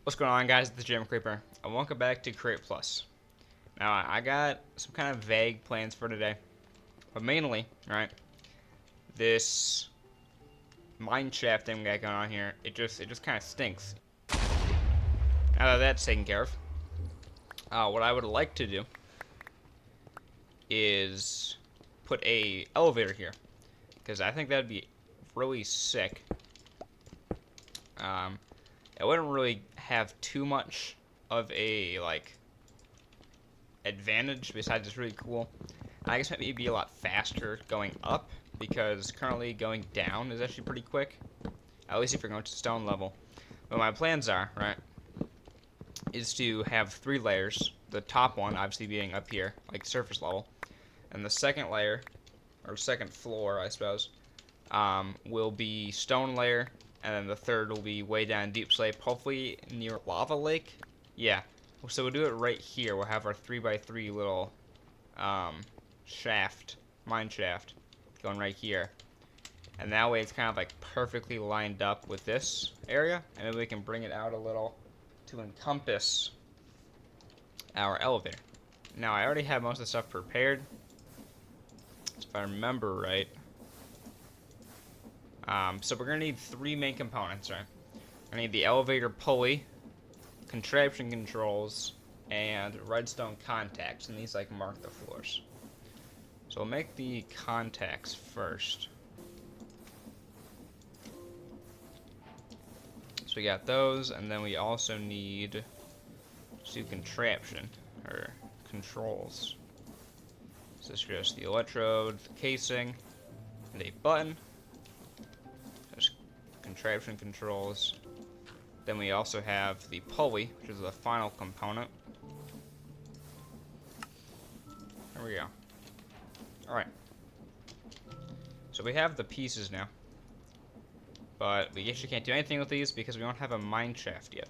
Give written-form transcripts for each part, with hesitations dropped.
What's going on, guys? It's the Gym Creeper, and welcome back to Create Plus. Now, I got some kind of vague plans for today, but mainly, right, this mine shaft thing we got going on here, it just kind of stinks. Now that that's taken care of, what I would like to do is put a elevator here, because I think that'd be really sick. It wouldn't really have too much of a, advantage besides it's really cool. I guess maybe it'd be a lot faster going up because currently going down is actually pretty quick, at least if you're going to stone level. But my plans are, right, is to have 3 layers. The top one obviously being up here, like surface level, and the second layer, or second floor, I suppose, will be stone layer, and then the third will be way down deep slope, hopefully near lava lake. Yeah, so we'll do it right here. We'll have our 3x3 little shaft, mine shaft, going right here. And that way it's kind of like perfectly lined up with this area, and then we can bring it out a little to encompass our elevator. Now, I already have most of the stuff prepared, if I remember right. So we're going to need 3 main components, right? I need the elevator pulley, contraption controls, and redstone contacts, and these mark the floors. So we'll make the contacts first. So we got those, and then we also need to do contraption, or controls. So this is just the electrode, the casing, and a button. There's contraption controls. Then we also have the pulley, which is the final component. There we go. Alright. So we have the pieces now. But we actually can't do anything with these because we don't have a mine shaft yet.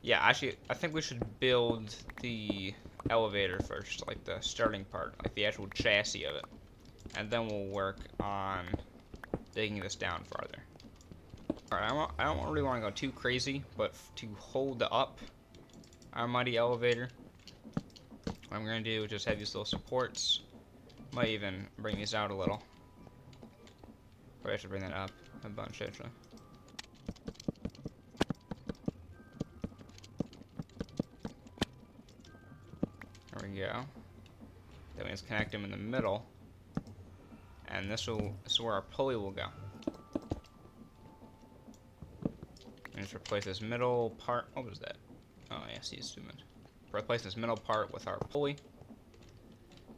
Yeah, actually, I think we should build the elevator first, like the starting part, like the actual chassis of it. And then we'll work on digging this down farther. Alright, I don't really want to go too crazy, but to hold up our mighty elevator, what I'm going to do is just have these little supports. Might even bring these out a little. Probably should bring that up a bunch, actually. There we go. Then we just connect them in the middle. And this is where our pulley will go. And just replace this middle part. What was that? Oh, yeah, see, it's zoomed. Replace this middle part with our pulley.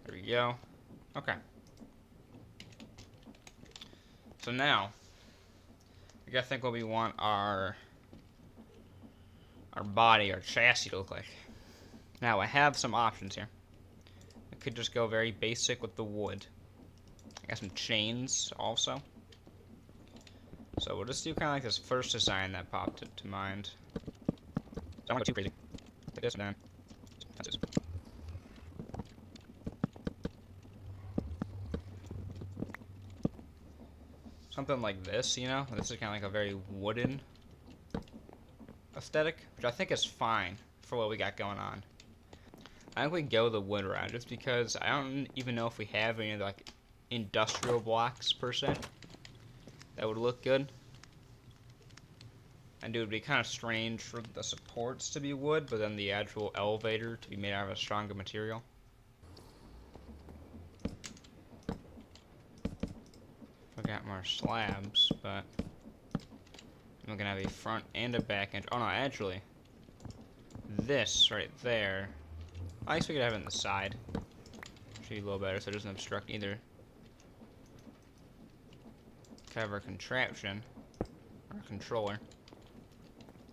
There we go. Okay. So now, I gotta think what we want our body, our chassis to look like. Now, I have some options here. I could just go very basic with the wood. I got some chains also. So we'll just do kind of like this first design that popped to mind. So I don't want to go too crazy. Take this down. Fences. Something like this, you know? This is kind of like a very wooden aesthetic, which I think is fine for what we got going on. I think we go the wood route just because I don't even know if we have any like industrial blocks per se that would look good. And it would be kind of strange for the supports to be wood, but then the actual elevator to be made out of a stronger material. We got more slabs, but we're gonna have a front and a back end. Oh no, actually, this right there, I guess we could have it on the side. Should be a little better so it doesn't obstruct either. Cover contraption, or controller.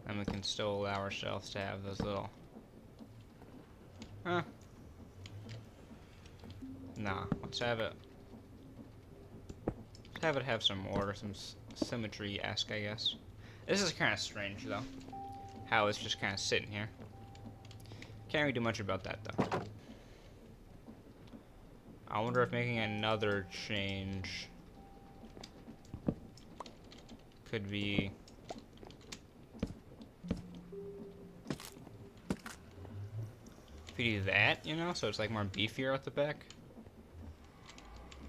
And we can still allow ourselves to have those little... Nah, let's have it... Let's have it have some order, some symmetry-esque, I guess. This is kind of strange, though. How it's just kind of sitting here. Can't really do much about that, though. I wonder if making another change could be we do that, you know, so it's like more beefier at the back.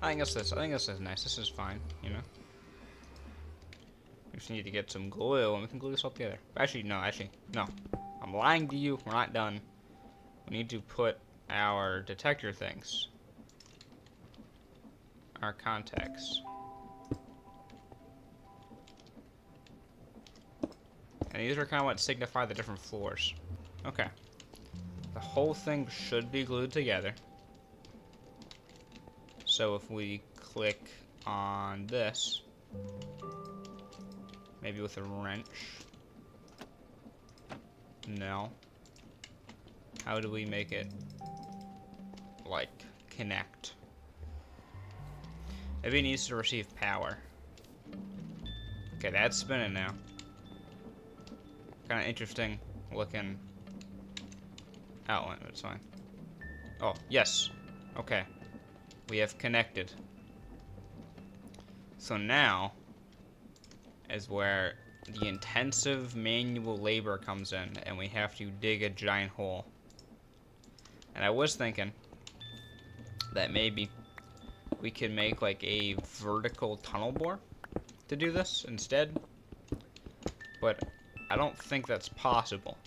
I think this is nice. This is fine, you know. We just need to get some glue and we can glue this all together. Actually, no. I'm lying to you. We're not done. We need to put our detector things, our contacts. And these are kind of what signify the different floors. Okay. The whole thing should be glued together. So if we click on this, maybe with a wrench. No. How do we make it, like, connect? Maybe it needs to receive power. Okay, that's spinning now. Kind of interesting looking outline, but it's fine. Oh, yes. Okay. We have connected. So now is where the intensive manual labor comes in, and we have to dig a giant hole. And I was thinking that maybe we could make like a vertical tunnel bore to do this instead. But I don't think that's possible.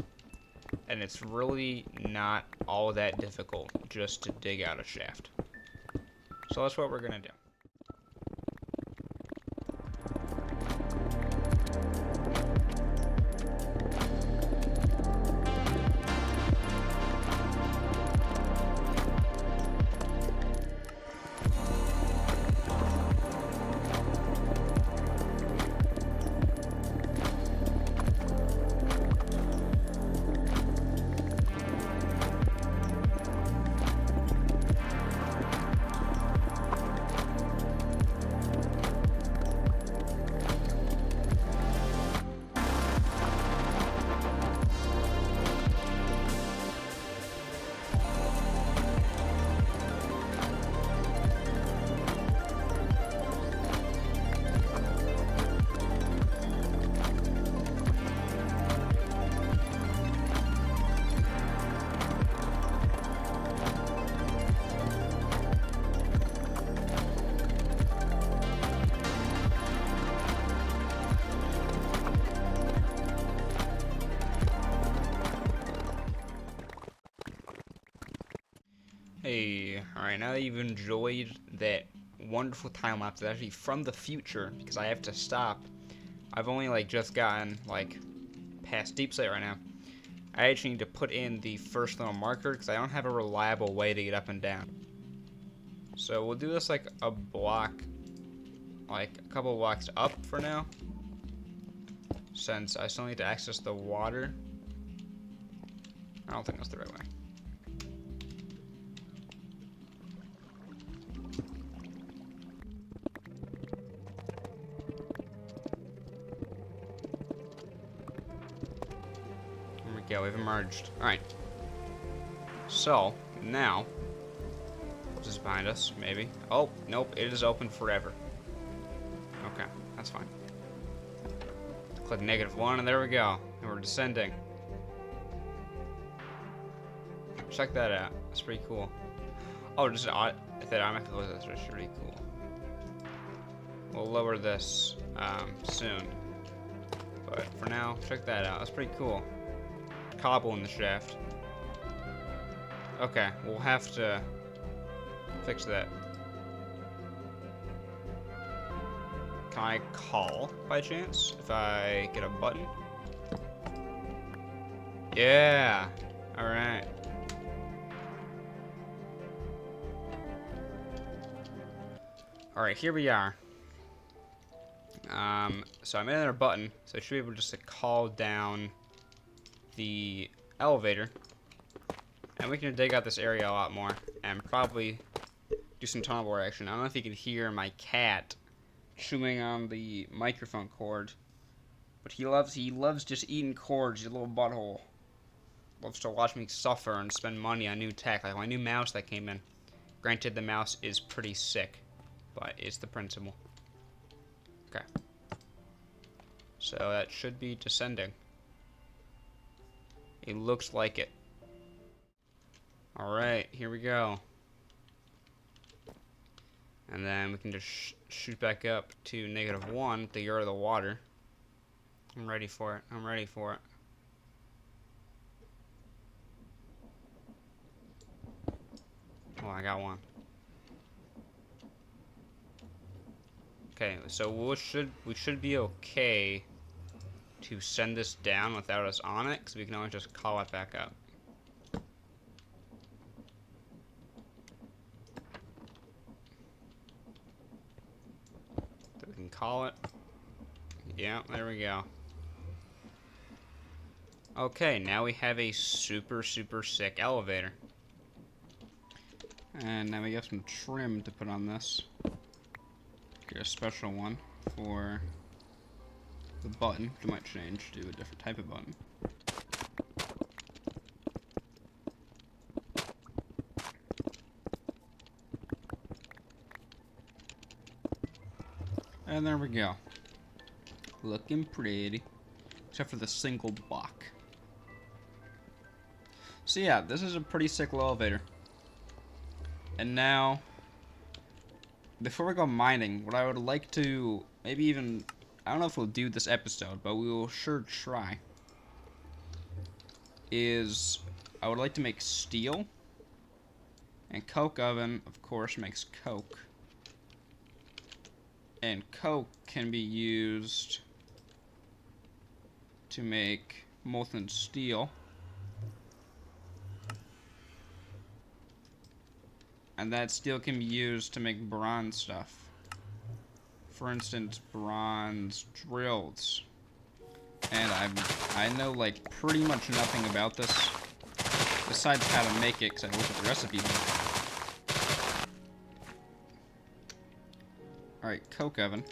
And it's really not all that difficult just to dig out a shaft. So that's what we're gonna do. Hey, alright, now that you've enjoyed that wonderful time lapse, it's actually from the future, because I have to stop. I've only, like, just gotten, like, past Deep Slate right now. I actually need to put in the first little marker, because I don't have a reliable way to get up and down. So we'll do this, like, a block, like, a couple blocks up for now, since I still need to access the water. I don't think that's the right way. Yeah, we've emerged. Alright. So, now, this is behind us, maybe. Oh, nope, it is open forever. Okay, that's fine. Click -1, and there we go. And we're descending. Check that out. That's pretty cool. Oh, just if that automatically goes, that's pretty cool. We'll lower this soon. But for now, check that out. That's pretty cool. Cobble in the shaft. Okay, we'll have to fix that. Can I call by chance if I get a button? Yeah. All right. All right, here we are. So I made another button, so I should be able just to call down the elevator, and we can dig out this area a lot more, and probably do some tunnel bore action. I don't know if you can hear my cat chewing on the microphone cord, but he loves just eating cords, you little butthole. Loves to watch me suffer and spend money on new tech, like my new mouse that came in. Granted, the mouse is pretty sick, but it's the principle. Okay. So that should be descending. It looks like it. Alright, here we go. And then we can just shoot back up to -1 to get rid of the water. I'm ready for it. I'm ready for it. Oh, I got one. Okay, so we should be okay to send this down without us on it, because we can always just call it back up. So we can call it. Yeah, there we go. Okay, now we have a super sick elevator. And now we have some trim to put on this. Get a special one for the button, which might change to a different type of button. And there we go. Looking pretty. Except for the single block. So yeah, this is a pretty sick little elevator. And now, before we go mining, what I would like to, maybe even, I don't know if we'll do this episode, but we will sure try, is I would like to make steel. And coke oven, of course, makes coke. And coke can be used to make molten steel. And that steel can be used to make bronze stuff. For instance, bronze drills. And I know like pretty much nothing about this, besides how to make it, because I looked at the recipe. Alright, coke oven.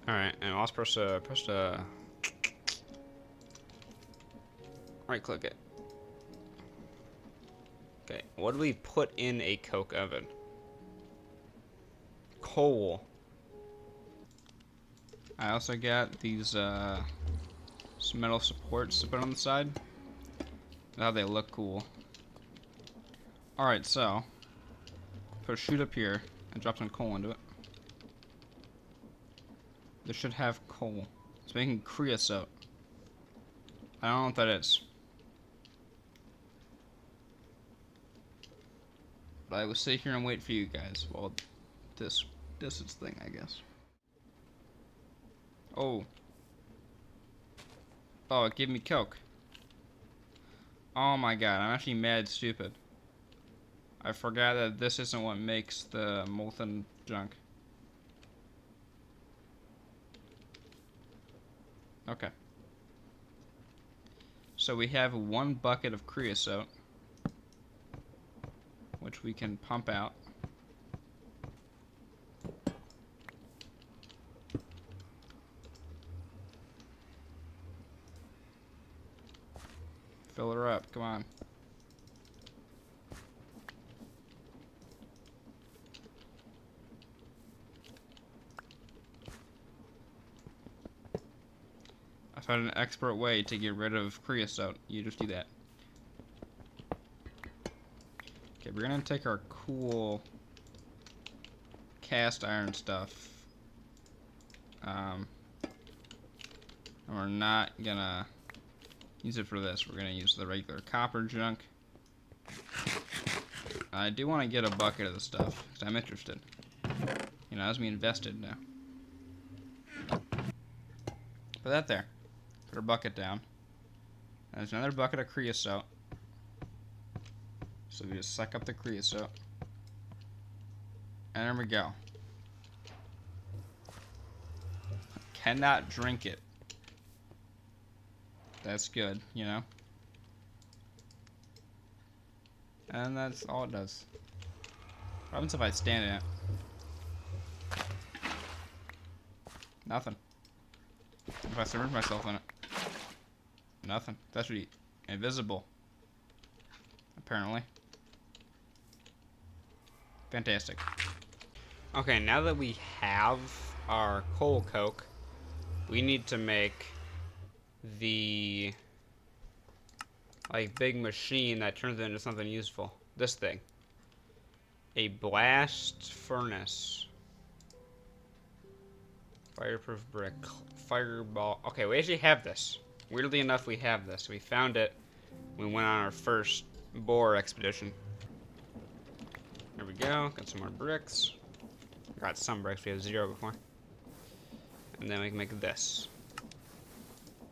Alright, and I'll press right click it. Okay, what do we put in a coke oven? Coal. I also got these some metal supports to put on the side. Now they look cool. Alright, so put a chute up here and drop some coal into it. This should have coal. It's making creosote. I don't know what that is. But I will sit here and wait for you guys while this is thing, I guess. Oh. Oh, it gave me coke. Oh my god, I'm actually mad stupid. I forgot that this isn't what makes the molten junk. Okay. So we have 1 bucket of creosote, which we can pump out. Fill her up, come on. I found an expert way to get rid of creosote. You just do that. Okay, we're gonna take our cool cast iron stuff. And we're not gonna use it for this. We're gonna use the regular copper junk. I do want to get a bucket of the stuff, because I'm interested. You know, as we invested now. Put that there. Put our bucket down. And there's another bucket of creosote. So we just suck up the creosote. And there we go. Cannot drink it. That's good, you know? And that's all it does. What happens if I stand in it? Nothing. If I submerge myself in it? Nothing. That should be invisible. Apparently. Fantastic. Okay, now that we have our coal coke, we need to make the like big machine that turns it into something useful. This thing. A blast furnace. Fireproof brick. Fireball. Okay, we actually have this. Weirdly enough, we have this. We found it when we went on our first boar expedition. There we go. Got some more bricks. Got some bricks. We have 0 before. And then we can make this.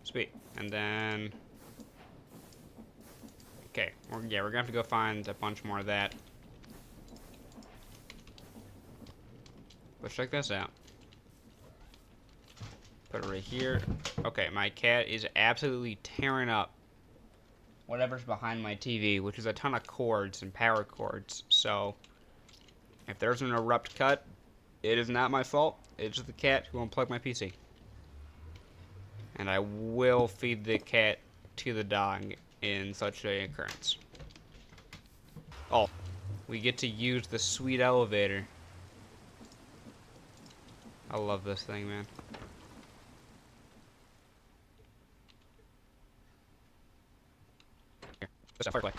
Sweet. And then... Okay. We're gonna have to go find a bunch more of that. Let's check this out. Put it right here. Okay, my cat is absolutely tearing up whatever's behind my TV, which is a ton of cords and power cords. So, if there's an abrupt cut, it is not my fault. It's the cat who unplugged my PC. And I will feed the cat to the dog in such an occurrence. Oh, we get to use the sweet elevator. I love this thing, man. Here, let's have Firefly.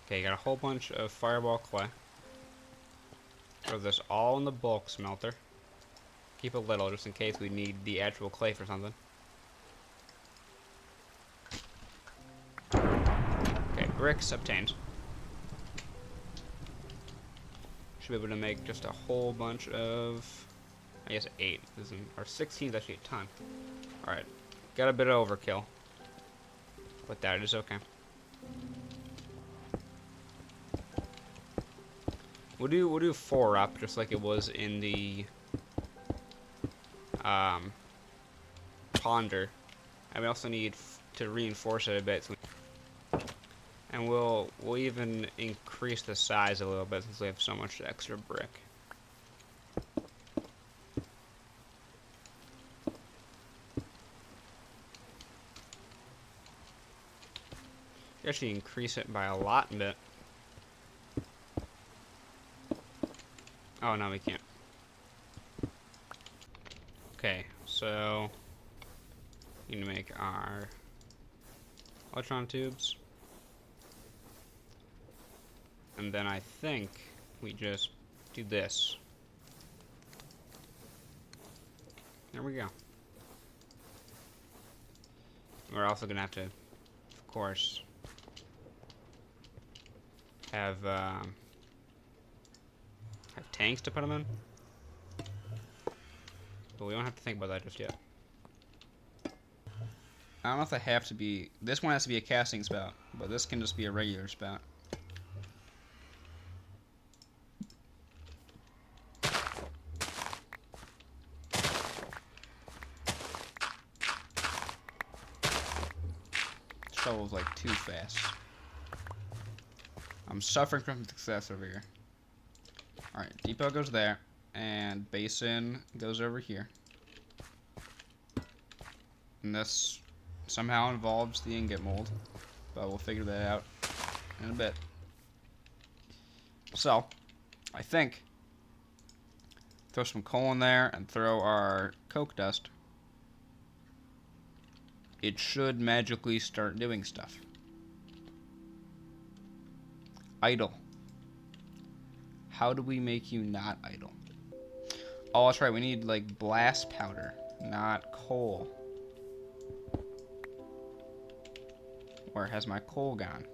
Okay, got a whole bunch of fireball clay. Throw this all in the bulk smelter. Keep a little just in case we need the actual clay for something. Okay, bricks obtained. Should be able to make just a whole bunch of, I guess 8. Or 16 is actually a ton. Alright, got a bit of overkill. But that is okay. We'll do 4 up, just like it was in the ponder. And we also need to reinforce it a bit. So and we'll even increase the size a little bit since we have so much extra brick. Actually increase it by a lot bit. Oh, no, we can't. Okay, so we need to make our electron tubes. And then I think we just do this. There we go. We're also gonna have to, of course, have tanks to put them in. But we don't have to think about that just yet. I don't know if they have to be... This one has to be a casting spout, but this can just be a regular spout. Shovel's like too fast. I'm suffering from success over here. Alright, depot goes there, and basin goes over here. And this somehow involves the ingot mold, but we'll figure that out in a bit. So, I think, throw some coal in there and throw our coke dust. It should magically start doing stuff. Idle. How do we make you not idle? Oh, that's right. We need, like, blast powder, not coal. Where has my coal gone?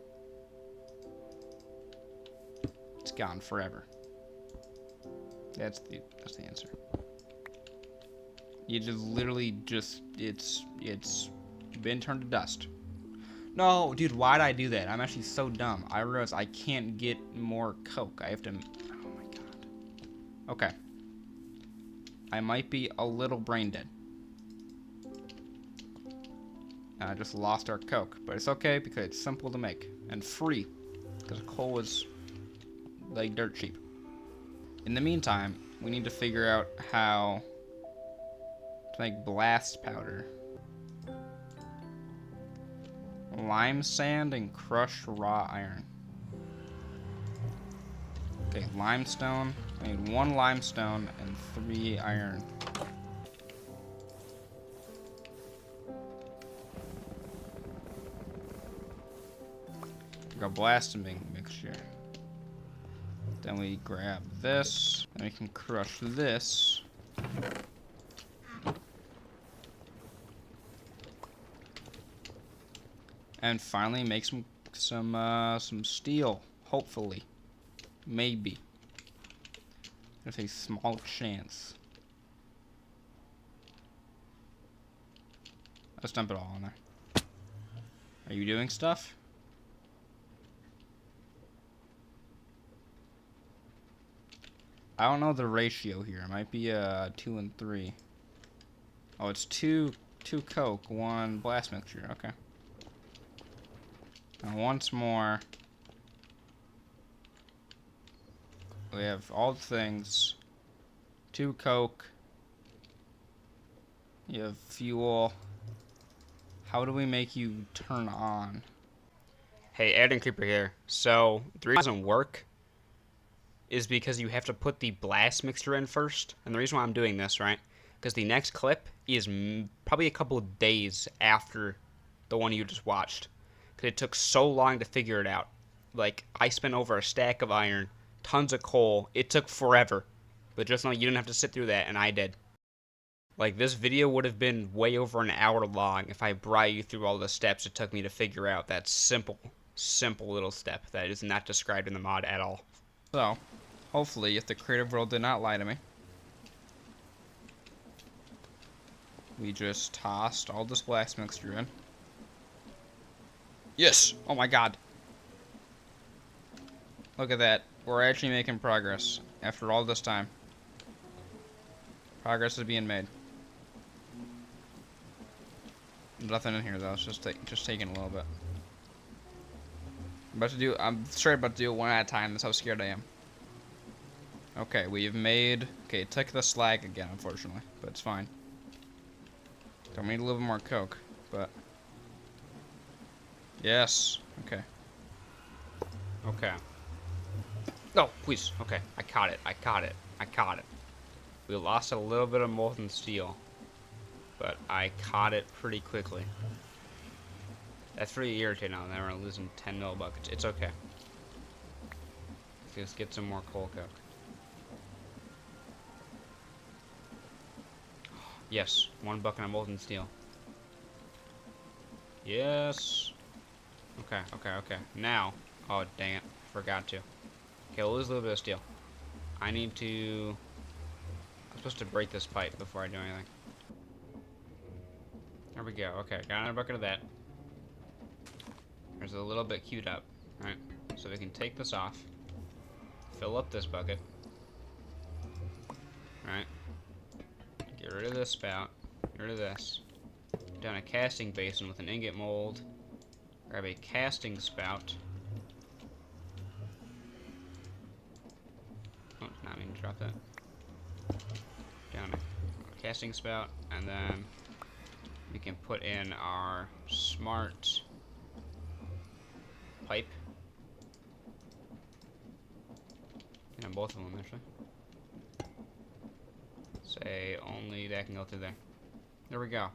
It's gone forever. That's the answer. You just literally just, it's been turned to dust. No, dude, why'd I do that? I'm actually so dumb. I realized I can't get more coke. I have to... Oh my god. Okay. I might be a little brain dead. I just lost our coke. But it's okay because it's simple to make. And free. Because coal is like dirt cheap. In the meantime, we need to figure out how to make blast powder. lime sand and crushed raw iron. Okay, limestone. I need 1 limestone and 3 iron. Go blasting mixture. Then we grab this. Then we can crush this. And finally make some steel. Hopefully. Maybe. There's a small chance. Let's dump it all in there. Are you doing stuff? I don't know the ratio here. It might be 2 and 3. Oh, it's 2 coke, 1 blast mixture. Okay. Now once more, we have all the things. 2 coke. You have fuel. How do we make you turn on? Hey, Adam Creeper here. So, the reason it doesn't work is because you have to put the blast mixture in first. And the reason why I'm doing this, right? Because the next clip is probably a couple of days after the one you just watched. Because it took so long to figure it out. Like, I spent over a stack of iron, tons of coal. It took forever. But just know you didn't have to sit through that, and I did. Like, this video would have been way over an hour long if I brought you through all the steps it took me to figure out that simple little step that is not described in the mod at all. So, hopefully, if the creative world did not lie to me, we just tossed all this blast mixture in. Yes! Oh my god. Look at that. We're actually making progress after all this time. Progress is being made. Nothing in here though. It's just taking a little bit. I'm straight about to do it one at a time. That's how scared I am. Okay, we've made. Okay, it took the slag again, unfortunately, but it's fine. Don't need a little bit more coke, but yes. Okay. Okay. No, please. Okay, I caught it. I caught it. I caught it. We lost a little bit of molten steel, but I caught it pretty quickly. That's pretty irritating now. Now we're losing 10 mil buckets. It's okay. Let's get some more coal coke. Yes, 1 bucket of molten steel. Yes. Okay, okay, okay. Now, oh dang it, forgot to. Okay, we'll lose a little bit of steel. I need to. I'm supposed to break this pipe before I do anything. There we go. Okay, got another bucket of that. There's a little bit queued up, right? So we can take this off, fill up this bucket, right? Get rid of this spout, get rid of this. Down a casting basin with an ingot mold. Grab a casting spout. Oh, not mean to drop that. Down a casting spout, and then we can put in our smart pipe. And both of them, actually. Say only that can go through there. There we go.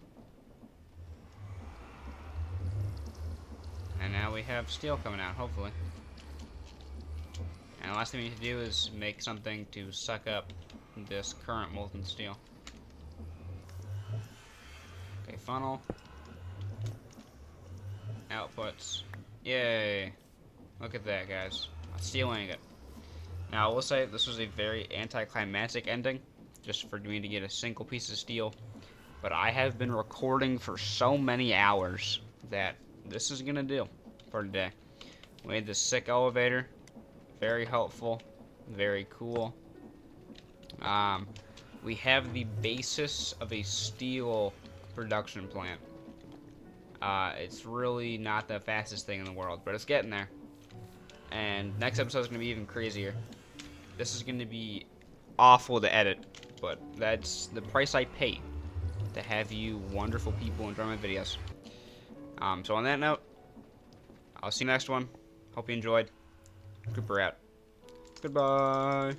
And now we have steel coming out, hopefully. And the last thing we need to do is make something to suck up this current molten steel. Okay, funnel. Outputs. Yay! Look at that, guys. A steel ingot. Now, I will say this was a very anticlimactic ending, just for me to get a single piece of steel. But I have been recording for so many hours that this is gonna do for today. We made this sick elevator. Very helpful. Very cool. We have the basis of a steel production plant. It's really not the fastest thing in the world, but it's getting there. And next episode is going to be even crazier. This is going to be awful to edit, but that's the price I pay to have you wonderful people enjoy my videos. So on that note, I'll see you next one. Hope you enjoyed. Cooper out. Goodbye.